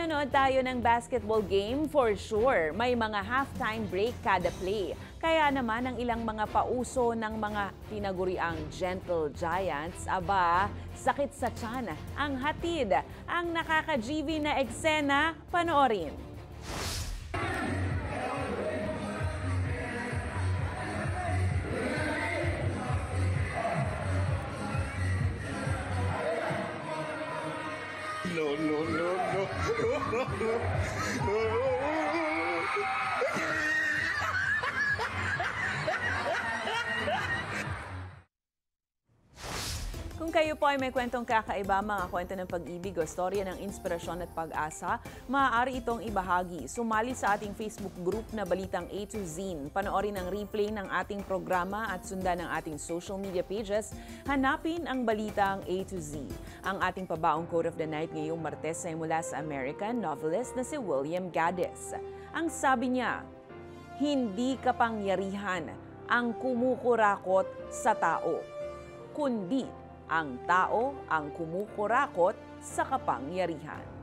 manonood tayo ng basketball game, for sure, may mga halftime break kada play. Kaya naman ang ilang mga pauso ng mga tinaguriang gentle giants, aba, sakit sa tiyan ang hatid. Ang nakaka-GV na eksena, panoorin. No, no, no, no. Kung kayo po ay may kwentong kakaiba, mga kwento ng pag-ibig o storya ng inspirasyon at pag-asa, maaari itong ibahagi. Sumali sa ating Facebook group na Balitang A to Z. Panoorin ang replay ng ating programa at sundan ang ating social media pages. Hanapin ang Balitang A to Z. Ang ating pabaong quote of the night ngayong Martes ay mula sa American novelist na si William Gaddis. Ang sabi niya, hindi kapangyarihan ang kumukurakot sa tao, kundi ang tao ang kumukurakot sa kapangyarihan.